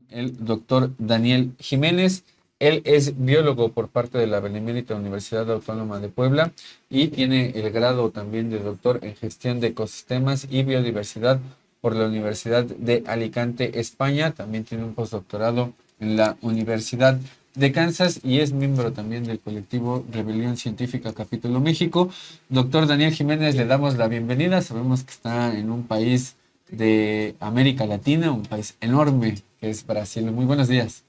el doctor Daniel Jiménez. Él es biólogo por parte de la Benemérita Universidad Autónoma de Puebla y tiene el grado también de doctor en gestión de ecosistemas y biodiversidad por la Universidad de Alicante, España. También tiene un postdoctorado en la Universidad de Kansas y es miembro también del colectivo Rebelión Científica Capítulo México. Doctor Daniel Jiménez, le damos la bienvenida. Sabemos que está en un país de América Latina, un país enorme que es Brasil. Muy buenos días.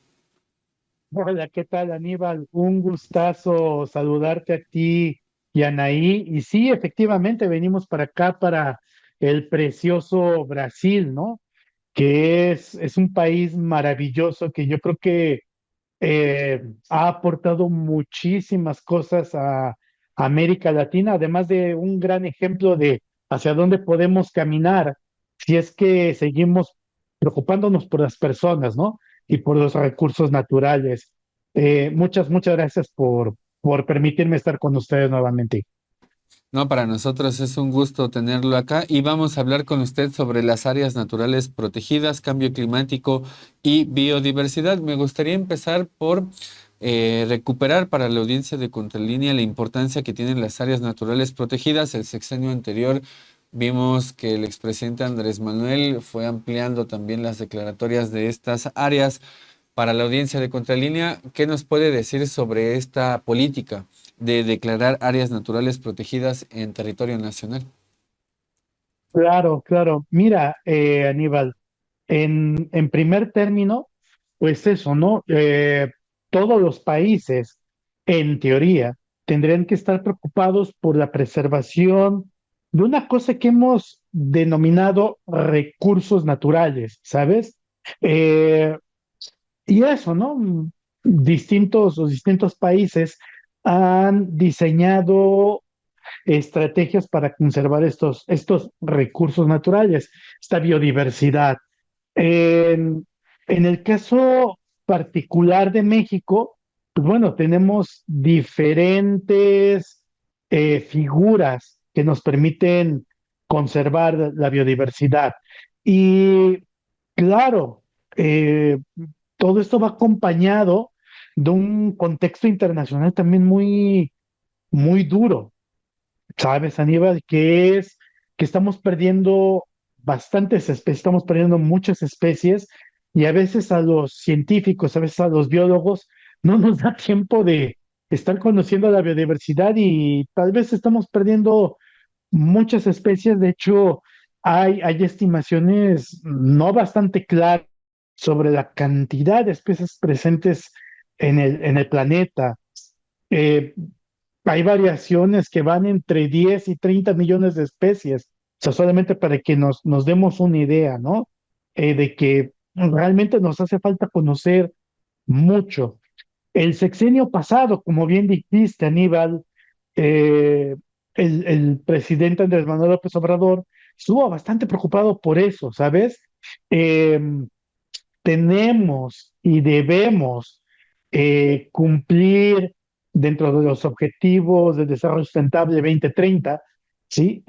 Hola, ¿qué tal, Aníbal? Un gustazo saludarte a ti y a Anaí. Y sí, efectivamente, venimos para acá, para el precioso Brasil, ¿no? Que es un país maravilloso que yo creo que ha aportado muchísimas cosas a América Latina, además de un gran ejemplo de hacia dónde podemos caminar si es que seguimos preocupándonos por las personas, ¿no? Y por los recursos naturales. Muchas gracias por permitirme estar con ustedes nuevamente. No, para nosotros es un gusto tenerlo acá y vamos a hablar con usted sobre las áreas naturales protegidas, cambio climático y biodiversidad. Me gustaría empezar por recuperar para la audiencia de Contralínea la importancia que tienen las áreas naturales protegidas. El sexenio anterior vimos que el expresidente Andrés Manuel fue ampliando también las declaratorias de estas áreas. Para la audiencia de Contralínea, ¿qué nos puede decir sobre esta política de declarar áreas naturales protegidas en territorio nacional? Claro, claro. Mira, Aníbal, en primer término, pues eso, ¿no? Todos los países, en teoría, tendrían que estar preocupados por la preservación de una cosa que hemos denominado recursos naturales, ¿sabes? Eh, y eso, ¿no? Los distintos países han diseñado estrategias para conservar estos recursos naturales, esta biodiversidad. En, en el caso particular de México, pues bueno, tenemos diferentes figuras que nos permiten conservar la biodiversidad. Y claro, todo esto va acompañado de un contexto internacional también muy duro. ¿Sabes, Aníbal? Que es que estamos perdiendo bastantes especies, estamos perdiendo muchas especies y a veces a los científicos, a veces a los biólogos, no nos da tiempo de estar conociendo la biodiversidad y tal vez estamos perdiendo muchas especies. De hecho, hay estimaciones no bastante claras sobre la cantidad de especies presentes en el planeta. Eh, Hay variaciones que van entre 10 y 30 millones de especies. O sea, solamente para que nos demos una idea, ¿no? De que realmente nos hace falta conocer mucho. El sexenio pasado, como bien dijiste, Aníbal, eh, el presidente Andrés Manuel López Obrador estuvo bastante preocupado por eso, ¿sabes? Eh, Tenemos y debemos cumplir dentro de los objetivos de desarrollo sustentable 2030, ¿sí?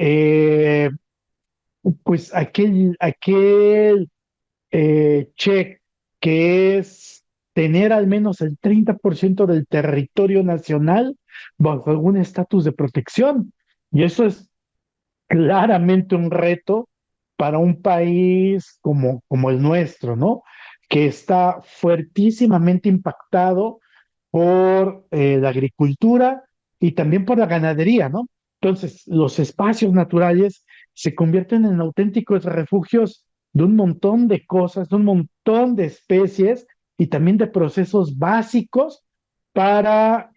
Pues aquel check que es tener al menos el 30% del territorio nacional bajo algún estatus de protección. Y eso es claramente un reto para un país como el nuestro, ¿no? Que está fuertísimamente impactado por la agricultura y también por la ganadería, ¿no? Entonces, los espacios naturales se convierten en auténticos refugios de un montón de cosas, de un montón de especies y también de procesos básicos para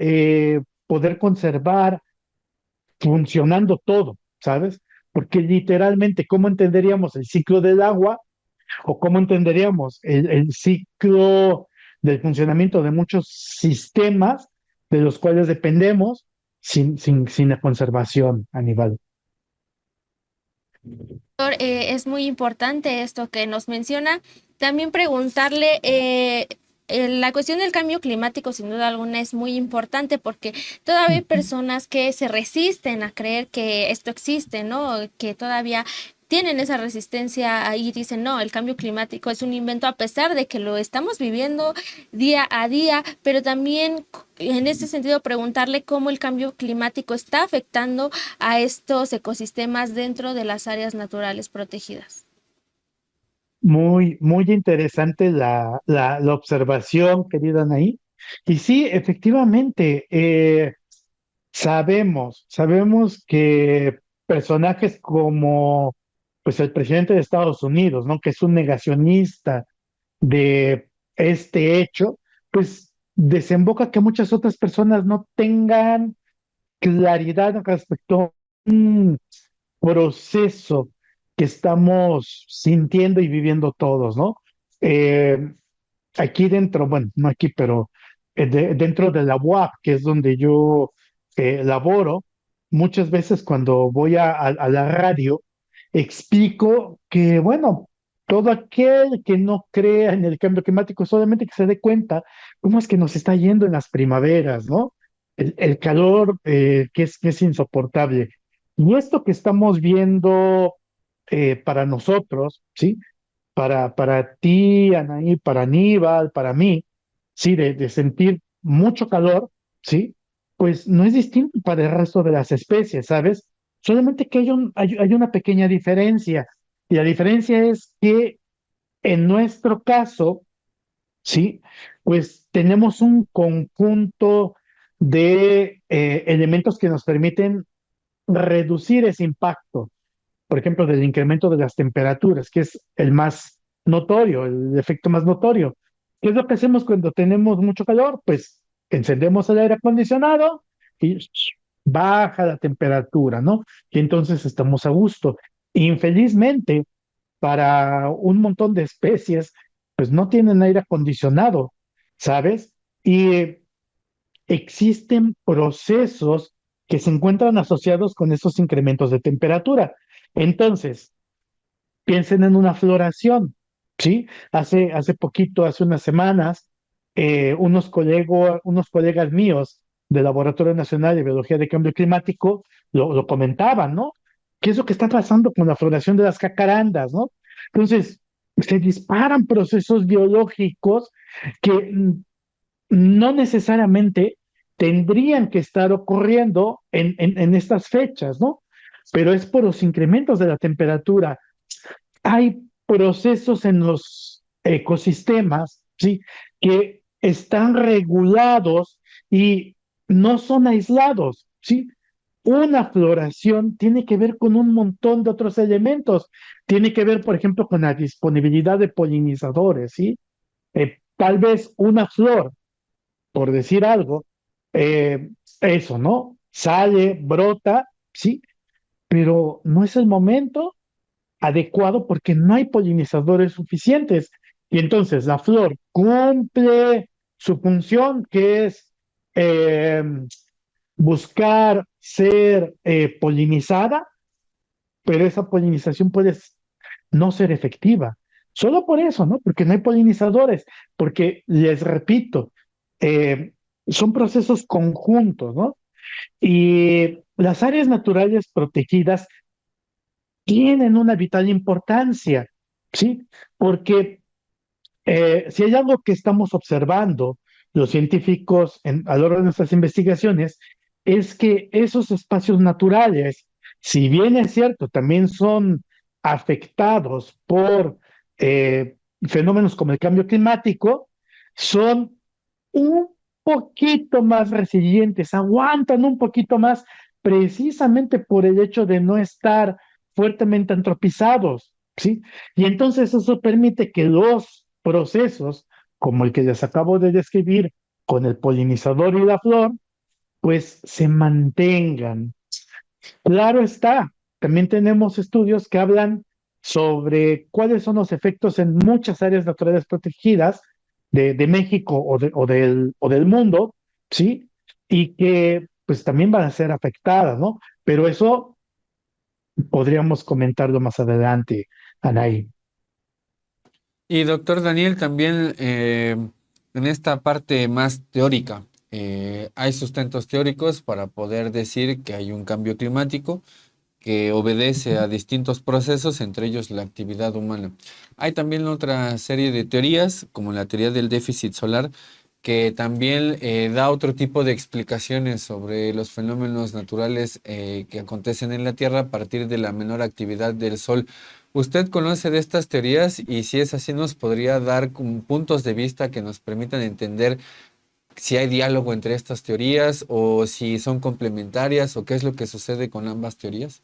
poder conservar funcionando todo, ¿sabes? Porque literalmente, ¿cómo entenderíamos el ciclo del agua o cómo entenderíamos el ciclo del funcionamiento de muchos sistemas de los cuales dependemos sin la conservación, Aníbal? Doctor, es muy importante esto que nos menciona. También preguntarle, la cuestión del cambio climático sin duda alguna es muy importante porque todavía hay personas que se resisten a creer que esto existe, ¿no? Que todavía tienen esa resistencia ahí, dicen, no, el cambio climático es un invento a pesar de que lo estamos viviendo día a día, pero también en ese sentido preguntarle cómo el cambio climático está afectando a estos ecosistemas dentro de las áreas naturales protegidas. Muy, muy interesante la observación, querida Anaí. Y sí, efectivamente, sabemos que personajes como pues el presidente de Estados Unidos, ¿no? Que es un negacionista de este hecho, pues desemboca que muchas otras personas no tengan claridad respecto a un proceso que estamos sintiendo y viviendo todos, ¿no? Eh, Aquí dentro, bueno, no aquí, pero dentro de la UAP, que es donde yo laboro, muchas veces cuando voy a la radio, explico que, bueno, todo aquel que no crea en el cambio climático, solamente que se dé cuenta cómo es que nos está yendo en las primaveras, ¿no? El calor que es insoportable. Y esto que estamos viendo para nosotros, ¿sí? Para ti, Anaí, para Aníbal, para mí, sí, de sentir mucho calor, sí, pues no es distinto para el resto de las especies, ¿sabes? Solamente que hay una pequeña diferencia. Y la diferencia es que en nuestro caso, sí, pues tenemos un conjunto de elementos que nos permiten reducir ese impacto, por ejemplo, del incremento de las temperaturas, que es el más notorio, el efecto más notorio. ¿Qué es lo que hacemos cuando tenemos mucho calor? Pues encendemos el aire acondicionado y baja la temperatura, ¿no? Y entonces estamos a gusto. Infelizmente, para un montón de especies, pues no tienen aire acondicionado, ¿sabes? Y existen procesos que se encuentran asociados con esos incrementos de temperatura. Entonces, piensen en una floración, ¿sí? Hace poquito, hace unas semanas, unos colegas míos del Laboratorio Nacional de Biología de Cambio Climático lo comentaban, ¿no? ¿Qué es lo que está pasando con la floración de las jacarandas, ¿no? Entonces, se disparan procesos biológicos que no necesariamente tendrían que estar ocurriendo en estas fechas, ¿no? Pero es por los incrementos de la temperatura. Hay procesos en los ecosistemas, ¿sí? Que están regulados y no son aislados, ¿sí? Una floración tiene que ver con un montón de otros elementos. Tiene que ver, por ejemplo, con la disponibilidad de polinizadores, ¿sí? Tal vez una flor por decir algo, eso, ¿no? Sale, brota, sí, pero no es el momento adecuado porque no hay polinizadores suficientes. Y entonces la flor cumple su función, que es eh, buscar ser polinizada, pero esa polinización puede no ser efectiva. Solo por eso, ¿no? Porque no hay polinizadores, porque les repito, eh, son procesos conjuntos, ¿no? Y las áreas naturales protegidas tienen una vital importancia, ¿sí? Porque si hay algo que estamos observando los científicos a lo largo de nuestras investigaciones, es que esos espacios naturales, si bien es cierto, también son afectados por fenómenos como el cambio climático, son un poquito más resilientes, aguantan un poquito más precisamente por el hecho de no estar fuertemente antropizados, ¿sí? Y entonces eso permite que los procesos, como el que les acabo de describir con el polinizador y la flor, pues se mantengan. Claro está, también tenemos estudios que hablan sobre cuáles son los efectos en muchas áreas naturales protegidas de México o del mundo, ¿sí? Y que pues también van a ser afectadas, ¿no? Pero eso podríamos comentarlo más adelante, Anaí. Y doctor Daniel, también en esta parte más teórica, hay sustentos teóricos para poder decir que hay un cambio climático, que obedece a distintos procesos, entre ellos la actividad humana. Hay también otra serie de teorías, como la teoría del déficit solar, que también da otro tipo de explicaciones sobre los fenómenos naturales que acontecen en la Tierra a partir de la menor actividad del Sol. ¿Usted conoce de estas teorías? Y si es así, ¿nos podría dar como puntos de vista que nos permitan entender si hay diálogo entre estas teorías o si son complementarias o qué es lo que sucede con ambas teorías?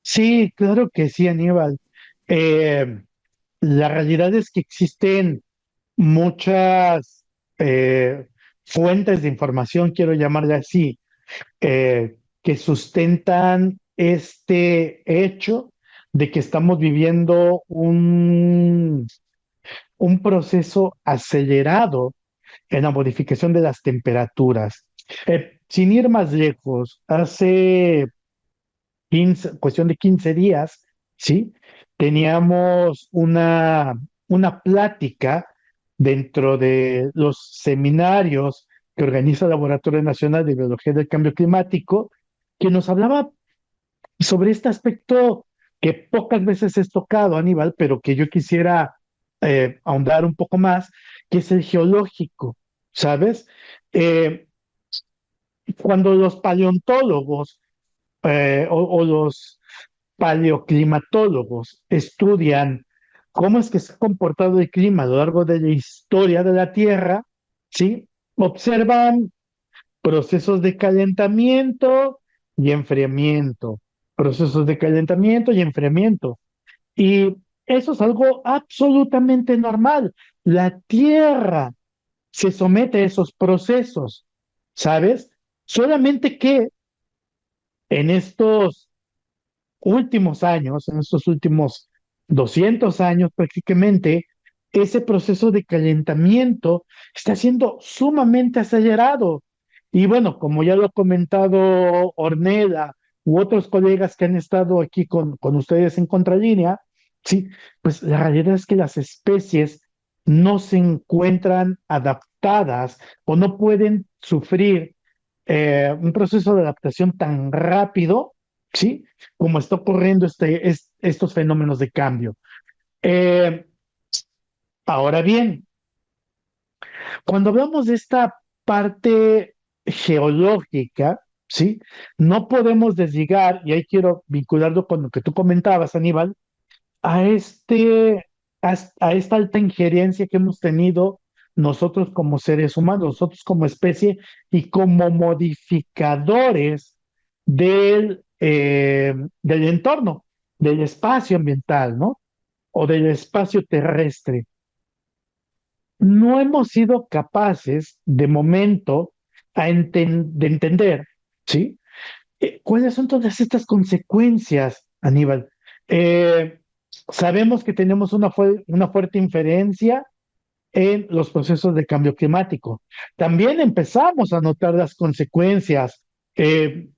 Sí, claro que sí, Aníbal. Eh, la realidad es que existen muchas fuentes de información, quiero llamarle así, que sustentan este hecho de que estamos viviendo un proceso acelerado en la modificación de las temperaturas. Sin ir más lejos, hace 15, cuestión de 15 días, ¿sí? Teníamos una plática dentro de los seminarios que organiza el Laboratorio Nacional de Biología del Cambio Climático, que nos hablaba sobre este aspecto que pocas veces es tocado, Aníbal, pero que yo quisiera ahondar un poco más, que es el geológico, ¿sabes? Eh, cuando los paleontólogos o los paleoclimatólogos estudian cómo es que se ha comportado el clima a lo largo de la historia de la Tierra, ¿sí? Observan procesos de calentamiento y enfriamiento, procesos de calentamiento y enfriamiento. Y eso es algo absolutamente normal. La Tierra se somete a esos procesos, ¿sabes? Solamente que en estos últimos años, en estos últimos 200 años prácticamente, ese proceso de calentamiento está siendo sumamente acelerado. Y bueno, como ya lo ha comentado Ornella u otros colegas que han estado aquí con ustedes en Contralínea, sí, pues la realidad es que las especies no se encuentran adaptadas o no pueden sufrir un proceso de adaptación tan rápido, ¿sí? Como está ocurriendo estos fenómenos de cambio. Eh, ahora bien, cuando hablamos de esta parte geológica, ¿sí? No podemos desligar, y ahí quiero vincularlo con lo que tú comentabas, Aníbal, a, este, a esta alta injerencia que hemos tenido nosotros como seres humanos, nosotros como especie y como modificadores del entorno, del espacio ambiental, ¿no? O del espacio terrestre. No hemos sido capaces de momento de entender, ¿sí? ¿Cuáles son todas estas consecuencias, Aníbal? Eh, sabemos que tenemos una fuerte inferencia en los procesos de cambio climático. También empezamos a notar las consecuencias.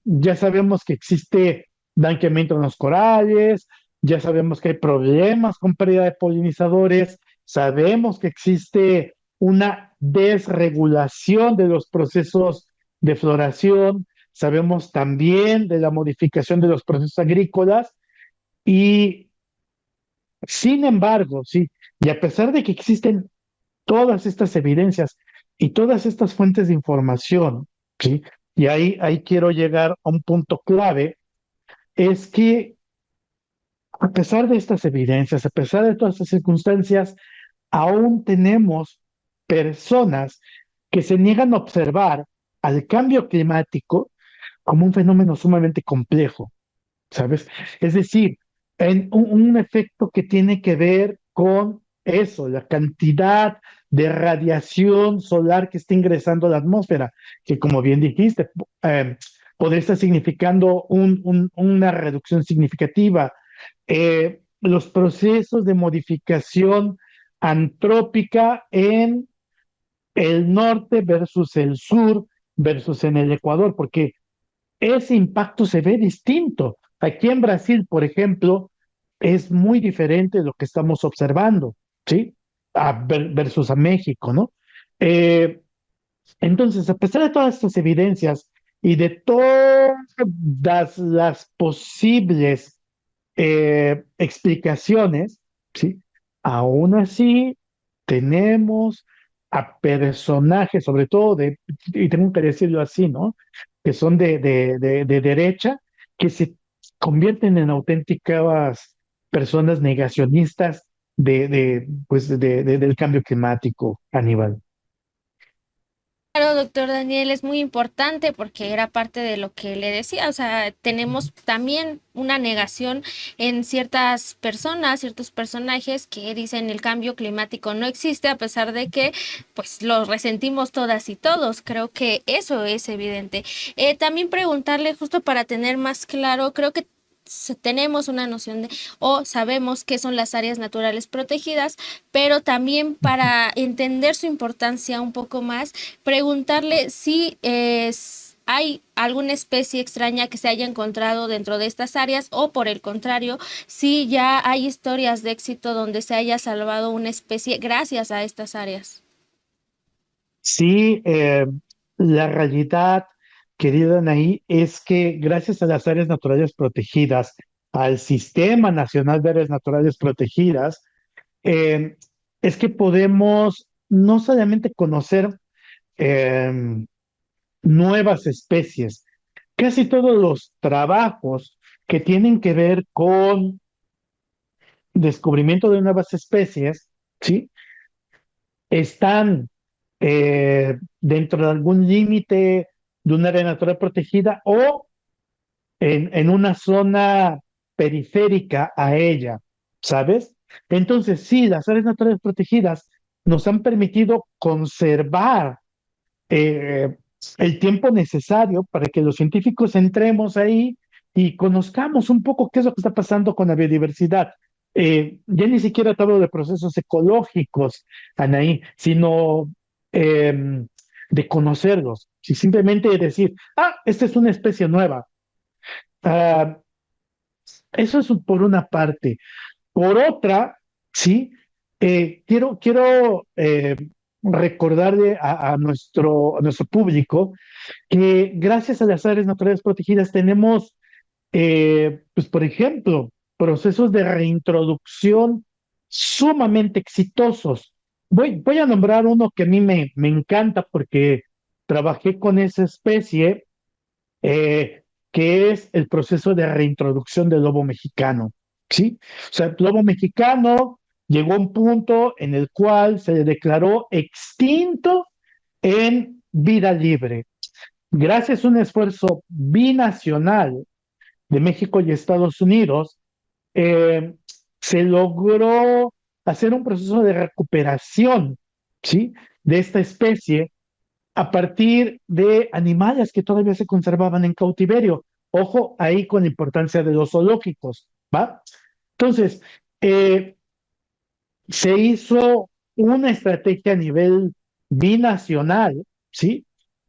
Ya sabemos que existe blanqueamiento en los corales, ya sabemos que hay problemas con pérdida de polinizadores, sabemos que existe una desregulación de los procesos de floración, sabemos también de la modificación de los procesos agrícolas y, sin embargo, sí, y a pesar de que existen todas estas evidencias y todas estas fuentes de información, ¿sí? Y ahí quiero llegar a un punto clave, es que a pesar de estas evidencias, a pesar de todas estas circunstancias, aún tenemos personas que se niegan a observar al cambio climático como un fenómeno sumamente complejo, ¿sabes? Es decir, en un efecto que tiene que ver con eso, la cantidad de radiación solar que está ingresando a la atmósfera, que como bien dijiste, podría estar significando una reducción significativa. Los procesos de modificación antrópica en el norte versus el sur versus en el Ecuador, porque ese impacto se ve distinto. Aquí en Brasil, por ejemplo, es muy diferente de lo que estamos observando, ¿sí? Versus a México, ¿no? Eh, entonces, a pesar de todas estas evidencias y de todas las posibles explicaciones, ¿sí? Aún así, tenemos a personajes, sobre todo y tengo que decirlo así, ¿no? Que son de derecha, que se convierten en auténticas personas negacionistas del cambio climático, Aníbal. Claro, doctor Daniel, es muy importante porque era parte de lo que le decía, o sea, tenemos también una negación en ciertas personas, ciertos personajes que dicen el cambio climático no existe a pesar de que pues lo resentimos todas y todos, creo que eso es evidente. También preguntarle justo para tener más claro, creo que tenemos una noción de o sabemos qué son las áreas naturales protegidas, pero también para entender su importancia un poco más, preguntarle si hay alguna especie extraña que se haya encontrado dentro de estas áreas o por el contrario, si ya hay historias de éxito donde se haya salvado una especie gracias a estas áreas. Sí, la realidad, querida Anaí, es que gracias a las áreas naturales protegidas, al Sistema Nacional de Áreas Naturales Protegidas, eh, es que podemos no solamente conocer eh, nuevas especies, casi todos los trabajos que tienen que ver con descubrimiento de nuevas especies, ¿sí? Están dentro de algún límite de un área natural protegida o en una zona periférica a ella, ¿sabes? Entonces, sí, las áreas naturales protegidas nos han permitido conservar eh, el tiempo necesario para que los científicos entremos ahí y conozcamos un poco qué es lo que está pasando con la biodiversidad. Ya ni siquiera te hablo de procesos ecológicos, Anaí, sino eh, de conocerlos. Si simplemente decir, esta es una especie nueva. Ah, eso es por una parte. Por otra, sí, quiero recordarle a nuestro público que gracias a las áreas naturales protegidas tenemos, pues por ejemplo, procesos de reintroducción sumamente exitosos. Voy a nombrar uno que a mí me encanta porque trabajé con esa especie, que es el proceso de reintroducción del lobo mexicano, ¿sí? O sea, el lobo mexicano llegó a un punto en el cual se le declaró extinto en vida libre. Gracias a un esfuerzo binacional de México y Estados Unidos, eh, se logró hacer un proceso de recuperación, ¿sí? De esta especie a partir de animales que todavía se conservaban en cautiverio. Ojo ahí con la importancia de los zoológicos, ¿va? Entonces, eh, se hizo una estrategia a nivel binacional, ¿sí?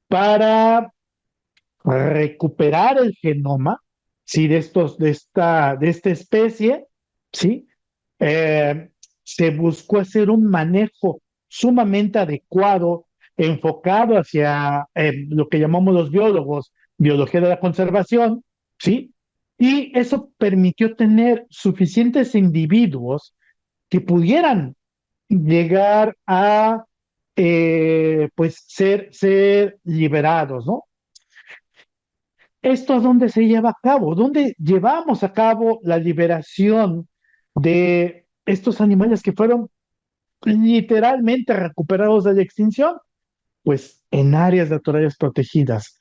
Para recuperar el genoma, ¿sí? De esta especie, ¿sí? Eh, Se buscó hacer un manejo sumamente adecuado, enfocado hacia lo que llamamos los biólogos, biología de la conservación, ¿sí? Y eso permitió tener suficientes individuos que pudieran llegar a, pues, ser liberados, ¿no? ¿Esto dónde se lleva a cabo? ¿Dónde llevamos a cabo la liberación de estos animales que fueron literalmente recuperados de la extinción? Pues en áreas naturales protegidas.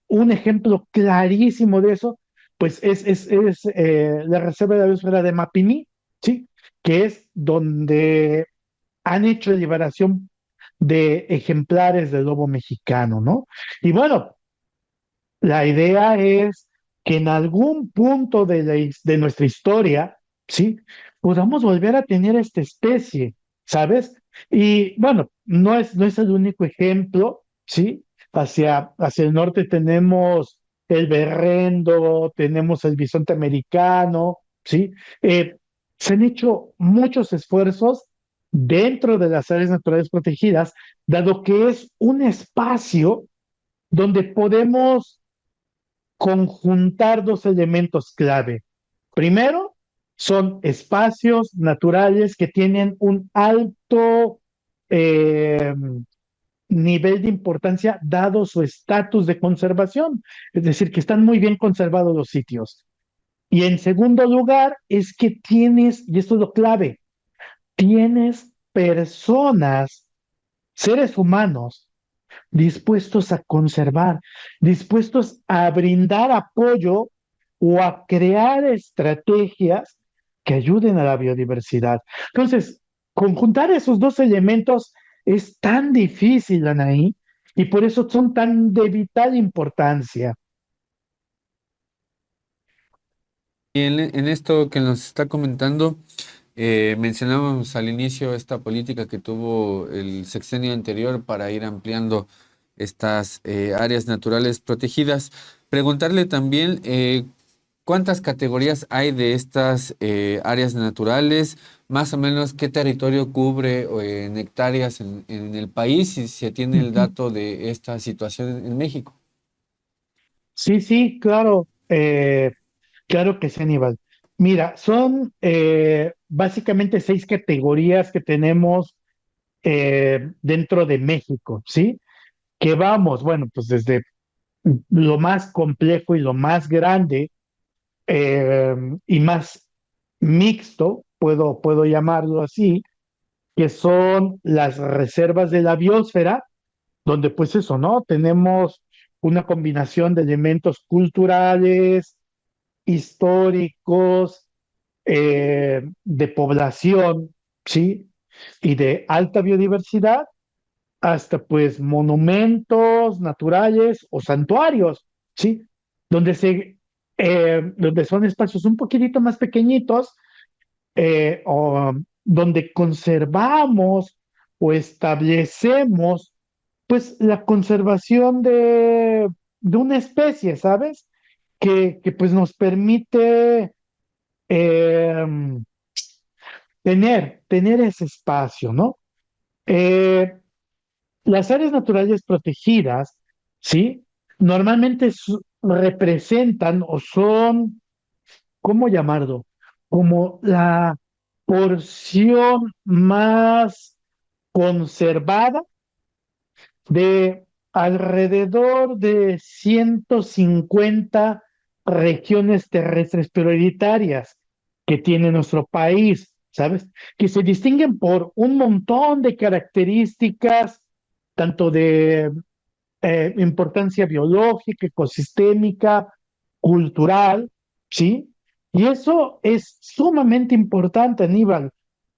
Un ejemplo clarísimo de eso, pues es la Reserva de la Biosfera de Mapimí, ¿sí? Que es donde han hecho liberación de ejemplares del lobo mexicano, ¿no? Y bueno, la idea es que en algún punto de nuestra historia, ¿sí? Podamos volver a tener esta especie, ¿sabes? Y bueno, no es el único ejemplo, ¿sí? Hacia el norte tenemos el berrendo, tenemos el bisonte americano, ¿sí? Se han hecho muchos esfuerzos dentro de las áreas naturales protegidas, dado que es un espacio donde podemos conjuntar dos elementos clave. Primero, son espacios naturales que tienen un alto eh, nivel de importancia dado su estatus de conservación, es decir, que están muy bien conservados los sitios. Y en segundo lugar, es que tienes, y esto es lo clave, tienes personas, seres humanos, dispuestos a conservar, dispuestos a brindar apoyo o a crear estrategias que ayuden a la biodiversidad. Entonces, conjuntar esos dos elementos es tan difícil, Anaí, y por eso son tan de vital importancia. Y en esto que nos está comentando, mencionamos al inicio esta política que tuvo el sexenio anterior para ir ampliando estas áreas naturales protegidas. Preguntarle también cuántas categorías hay de estas áreas naturales, más o menos qué territorio cubre en hectáreas en el país y si tiene el Ujú. dato de esta situación en México. Sí, sí, claro, claro que sí, Aníbal. Mira, son básicamente 6 categorías que tenemos dentro de México, ¿sí? Que vamos, bueno, pues desde lo más complejo y lo más grande eh, y más mixto, puedo llamarlo así, que son las reservas de la biosfera, donde pues eso, ¿no? Tenemos una combinación de elementos culturales, históricos, de población, ¿sí? Y de alta biodiversidad, hasta pues monumentos naturales o santuarios, ¿sí? Donde donde son espacios un poquitito más pequeñitos, o donde conservamos o establecemos pues la conservación de una especie, ¿sabes? Que pues nos permite eh, tener ese espacio, ¿no? Eh, las áreas naturales protegidas, ¿sí? Normalmente representan o son, ¿cómo llamarlo? Como la porción más conservada de alrededor de 150 regiones terrestres prioritarias que tiene nuestro país, ¿sabes? Que se distinguen por un montón de características, tanto de importancia biológica, ecosistémica, cultural, ¿sí? Y eso es sumamente importante, Aníbal,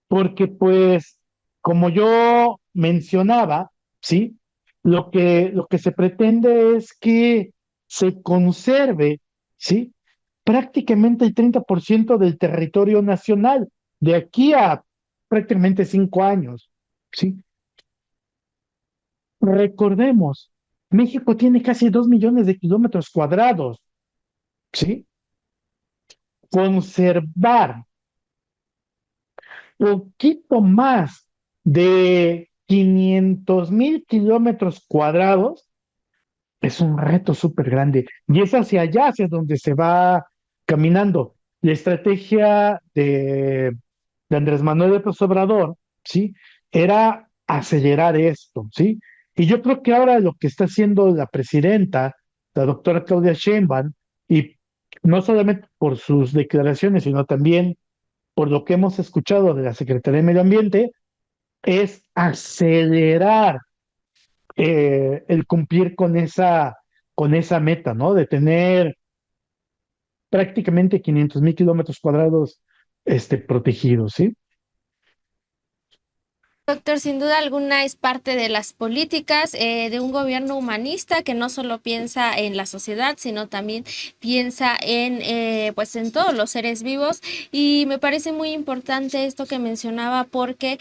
porque pues, como yo mencionaba, ¿sí? Lo que se pretende es que se conserve, ¿sí? Prácticamente el 30% del territorio nacional, de aquí a prácticamente 5 años, ¿sí? Recordemos, México tiene casi 2 millones de kilómetros cuadrados, ¿sí? Conservar poquito más de 500,000 kilómetros cuadrados es un reto súper grande. Y es hacia allá, hacia donde se va caminando. La estrategia de Andrés Manuel López Obrador, ¿sí? Era acelerar esto, ¿sí? Y yo creo que ahora lo que está haciendo la presidenta, la doctora Claudia Sheinbaum, y no solamente por sus declaraciones, sino también por lo que hemos escuchado de la Secretaría de Medio Ambiente, es acelerar el cumplir con esa meta, ¿no? De tener prácticamente 500,000 kilómetros cuadrados protegidos, ¿sí? Doctor, sin duda alguna es parte de las políticas de un gobierno humanista que no solo piensa en la sociedad, sino también piensa pues en todos los seres vivos. Y me parece muy importante esto que mencionaba porque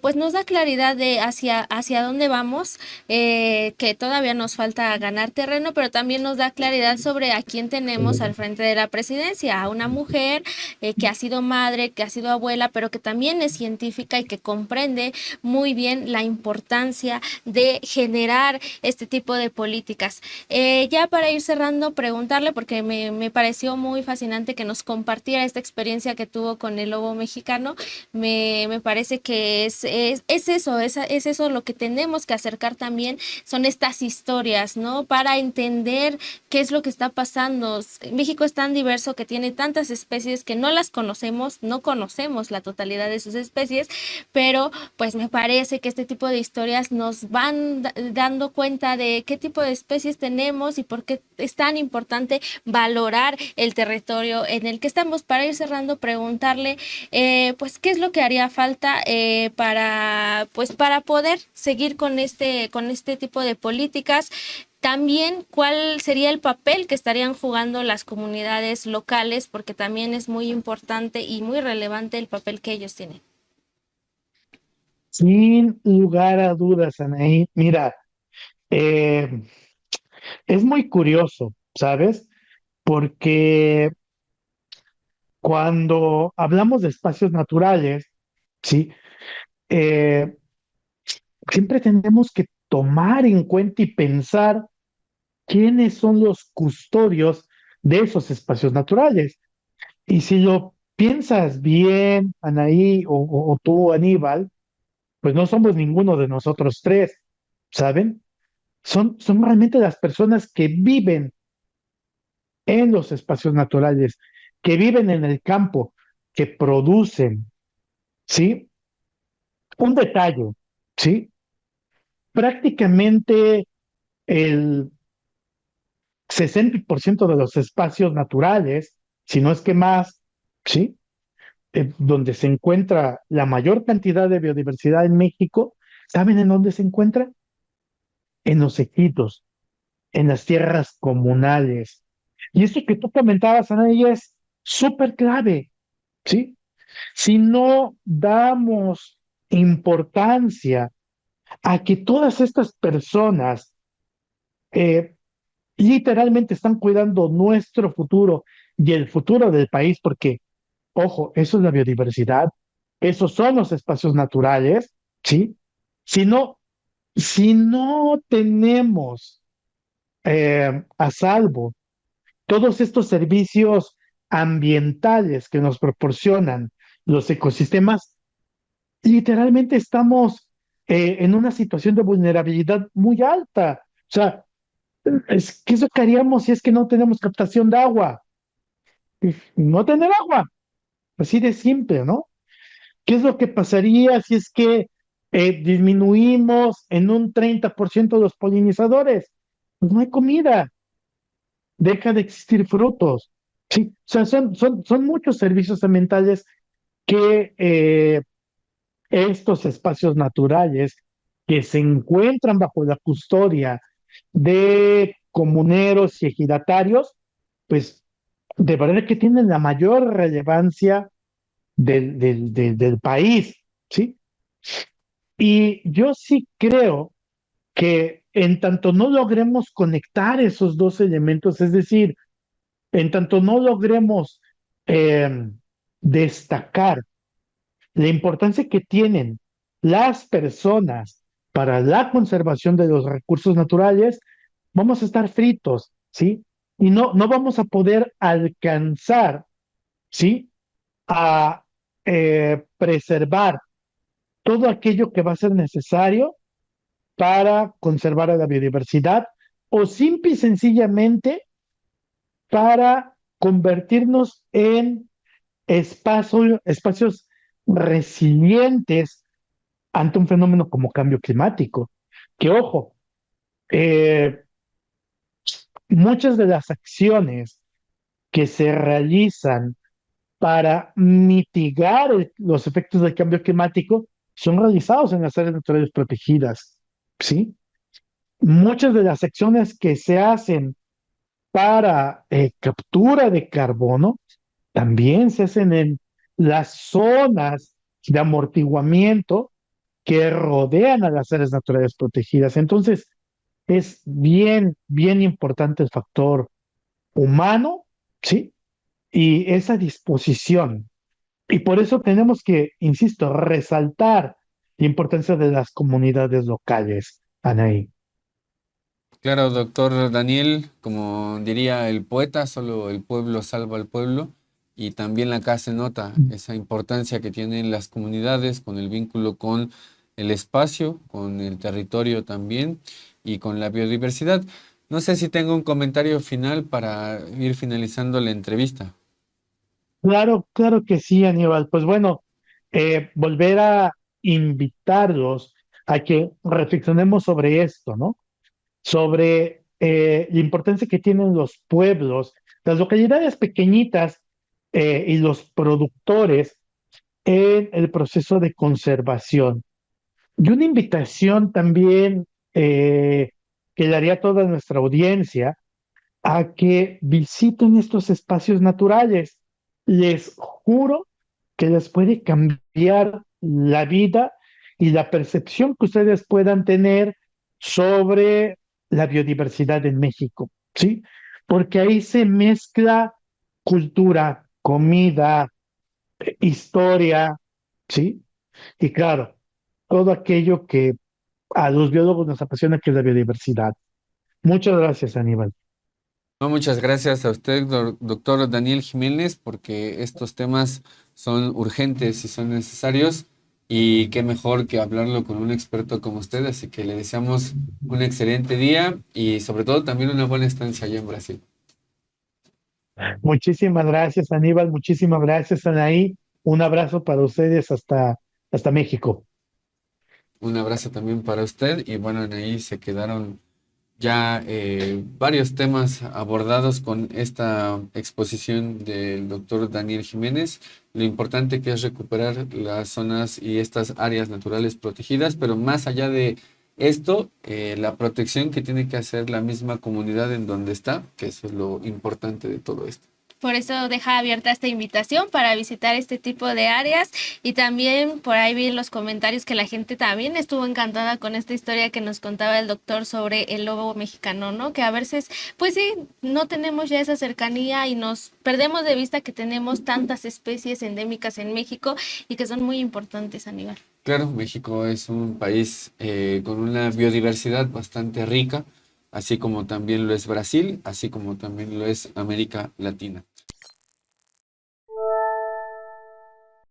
pues nos da claridad de hacia dónde vamos, que todavía nos falta ganar terreno, pero también nos da claridad sobre a quién tenemos al frente de la presidencia, a una mujer que ha sido madre, que ha sido abuela, pero que también es científica y que comprende muy bien la importancia de generar este tipo de políticas. Ya para ir cerrando, preguntarle, porque me pareció muy fascinante que nos compartiera esta experiencia que tuvo con el lobo mexicano. Me parece que es eso lo que tenemos que acercar también, son estas historias, ¿no? Para entender qué es lo que está pasando. México es tan diverso que tiene tantas especies que no las conocemos, no conocemos la totalidad de sus especies, pero pues me parece que este tipo de historias nos van dando cuenta de qué tipo de especies tenemos y por qué es tan importante valorar el territorio en el que estamos. Para ir cerrando, preguntarle pues qué es lo que haría falta para poder seguir con este tipo de políticas. También, ¿cuál sería el papel que estarían jugando las comunidades locales? Porque también es muy importante y muy relevante el papel que ellos tienen. Sin lugar a dudas, Anaí. Mira, eh, es muy curioso, ¿sabes? Porque cuando hablamos de espacios naturales, ¿sí? Eh, siempre tenemos que tomar en cuenta y pensar quiénes son los custodios de esos espacios naturales. Y si lo piensas bien, Anaí, o tú, Aníbal, pues no somos ninguno de nosotros tres, ¿saben? Son realmente las personas que viven en los espacios naturales, que viven en el campo, que producen, ¿sí? Un detalle, ¿sí? Prácticamente el 60% de los espacios naturales, si no es que más, ¿sí? Donde se encuentra la mayor cantidad de biodiversidad en México, ¿saben en dónde se encuentra? En los ejidos, en las tierras comunales. Y eso que tú comentabas, Ana, y es súper clave, ¿sí? Si no damos importancia a que todas estas personas eh, literalmente están cuidando nuestro futuro y el futuro del país, porque, ojo, eso es la biodiversidad, esos son los espacios naturales, ¿sí? Si no, si no tenemos a salvo todos estos servicios ambientales que nos proporcionan los ecosistemas, literalmente estamos en una situación de vulnerabilidad muy alta. O sea, ¿qué es lo que haríamos si es que no tenemos captación de agua? No tener agua, así de simple, ¿no? ¿Qué es lo que pasaría si es que disminuimos en un 30% los polinizadores? Pues no hay comida, deja de existir frutos. Sí, o sea, son muchos servicios ambientales que estos espacios naturales que se encuentran bajo la custodia de comuneros y ejidatarios, pues de verdad que tienen la mayor relevancia del país, ¿sí? Y yo sí creo que en tanto no logremos conectar esos dos elementos, es decir, en tanto no logremos eh, destacar la importancia que tienen las personas para la conservación de los recursos naturales, vamos a estar fritos, ¿sí? Y no vamos a poder alcanzar, ¿sí? A preservar todo aquello que va a ser necesario para conservar a la biodiversidad o simple y sencillamente para convertirnos en espacios resilientes ante un fenómeno como cambio climático. Que ojo, eh, muchas de las acciones que se realizan para mitigar los efectos del cambio climático son realizados en las áreas naturales protegidas, ¿sí? Muchas de las acciones que se hacen para captura de carbono también se hacen en las zonas de amortiguamiento que rodean a las áreas naturales protegidas. Entonces, es bien importante el factor humano, ¿sí? Y esa disposición. Y por eso tenemos que, insisto, resaltar la importancia de las comunidades locales, Anaí. Claro, doctor Daniel, como diría el poeta, solo el pueblo salva al pueblo. Y también acá se nota esa importancia que tienen las comunidades con el vínculo con el espacio, con el territorio también y con la biodiversidad. No sé si tengo un comentario final para ir finalizando la entrevista. Claro, claro que sí, Aníbal. Pues bueno, volver a invitarlos a que reflexionemos sobre esto, ¿no? Sobre la importancia que tienen los pueblos, las localidades pequeñitas y los productores en el proceso de conservación. Y una invitación también que le haría a toda nuestra audiencia a que visiten estos espacios naturales. Les juro que les puede cambiar la vida y la percepción que ustedes puedan tener sobre la biodiversidad en México, ¿sí? Porque ahí se mezcla cultura, comida, historia, ¿sí? Y claro, todo aquello que a los biólogos nos apasiona, que es la biodiversidad. Muchas gracias, Aníbal. No, muchas gracias a usted, doctor Daniel Jiménez, porque estos temas son urgentes y son necesarios. Y qué mejor que hablarlo con un experto como usted. Así que le deseamos un excelente día y sobre todo también una buena estancia allá en Brasil. Muchísimas gracias, Aníbal. Muchísimas gracias, Anaí. Un abrazo para ustedes hasta México. Un abrazo también para usted. Y bueno, en ahí se quedaron ya varios temas abordados con esta exposición del doctor Daniel Jiménez. Lo importante que es recuperar las zonas y estas áreas naturales protegidas, pero más allá de esto, la protección que tiene que hacer la misma comunidad en donde está, que eso es lo importante de todo esto. Por eso deja abierta esta invitación para visitar este tipo de áreas y también por ahí vi en los comentarios que la gente también estuvo encantada con esta historia que nos contaba el doctor sobre el lobo mexicano, ¿no? Que a veces, pues sí, no tenemos ya esa cercanía y nos perdemos de vista que tenemos tantas especies endémicas en México y que son muy importantes, Aníbal. Claro, México es un país con una biodiversidad bastante rica, así como también lo es Brasil, así como también lo es América Latina.